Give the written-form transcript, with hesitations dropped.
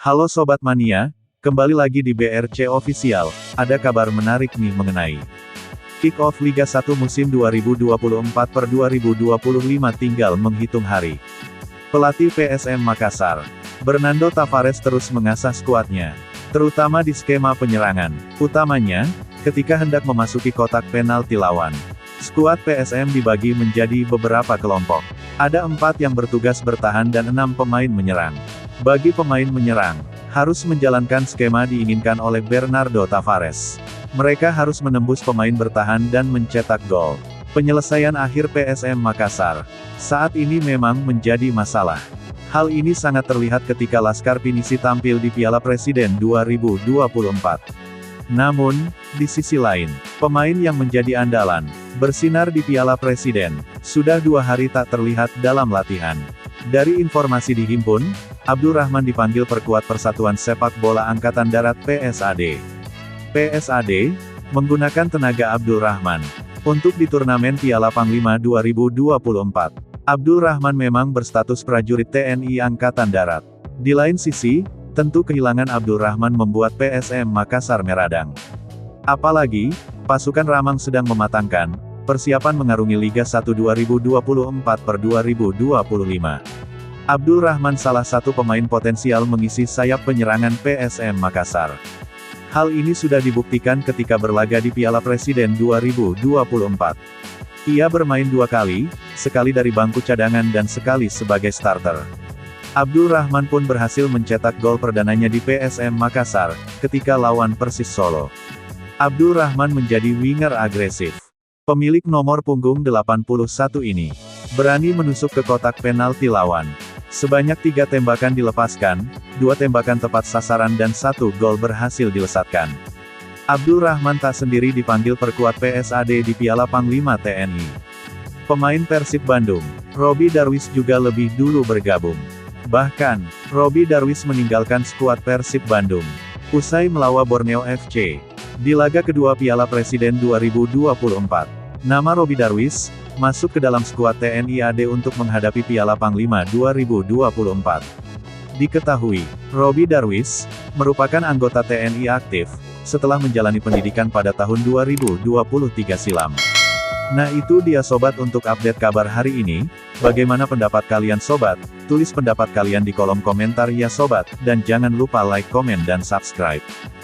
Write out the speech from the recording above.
Halo Sobat Mania, kembali lagi di BRC Official, ada kabar menarik nih mengenai kick-off Liga 1 musim 2024/2025 tinggal menghitung hari. Pelatih PSM Makassar, Bernardo Tavares terus mengasah skuadnya, terutama di skema penyerangan, utamanya, ketika hendak memasuki kotak penalti lawan. Skuad PSM dibagi menjadi beberapa kelompok. Ada 4 yang bertugas bertahan dan 6 pemain menyerang. Bagi pemain menyerang, harus menjalankan skema diinginkan oleh Bernardo Tavares. Mereka harus menembus pemain bertahan dan mencetak gol. Penyelesaian akhir PSM Makassar saat ini memang menjadi masalah. Hal ini sangat terlihat ketika Laskar Pinisi tampil di Piala Presiden 2024. Namun, di sisi lain, pemain yang menjadi andalan, bersinar di Piala Presiden, sudah 2 hari tak terlihat dalam latihan. Dari informasi dihimpun, Abdul Rahman dipanggil perkuat Persatuan Sepak Bola Angkatan Darat PSAD. PSAD, menggunakan tenaga Abdul Rahman, untuk di turnamen Piala Panglima 2024. Abdul Rahman memang berstatus prajurit TNI Angkatan Darat. Di lain sisi, tentu kehilangan Abdul Rahman membuat PSM Makassar meradang. Apalagi, pasukan Ramang sedang mematangkan persiapan mengarungi Liga 1 2024/2025. Abdul Rahman salah satu pemain potensial mengisi sayap penyerangan PSM Makassar. Hal ini sudah dibuktikan ketika berlaga di Piala Presiden 2024. Ia bermain 2 kali, sekali dari bangku cadangan dan sekali sebagai starter. Abdul Rahman pun berhasil mencetak gol perdananya di PSM Makassar, ketika lawan Persis Solo. Abdul Rahman menjadi winger agresif. Pemilik nomor punggung 81 ini, berani menusuk ke kotak penalti lawan. Sebanyak 3 tembakan dilepaskan, 2 tembakan tepat sasaran dan 1 gol berhasil dilesatkan. Abdul Rahman tak sendiri dipanggil perkuat PSAD di Piala Panglima TNI. Pemain Persib Bandung, Robby Darwis juga lebih dulu bergabung. Bahkan, Robby Darwis meninggalkan skuad Persib Bandung usai melawan Borneo FC di laga kedua Piala Presiden 2024. Nama Robby Darwis masuk ke dalam skuad TNI AD untuk menghadapi Piala Panglima 2024. Diketahui, Robby Darwis merupakan anggota TNI aktif setelah menjalani pendidikan pada tahun 2023 silam. Nah itu dia sobat untuk update kabar hari ini. Bagaimana pendapat kalian sobat? Tulis pendapat kalian di kolom komentar ya sobat, dan jangan lupa like, komen dan subscribe.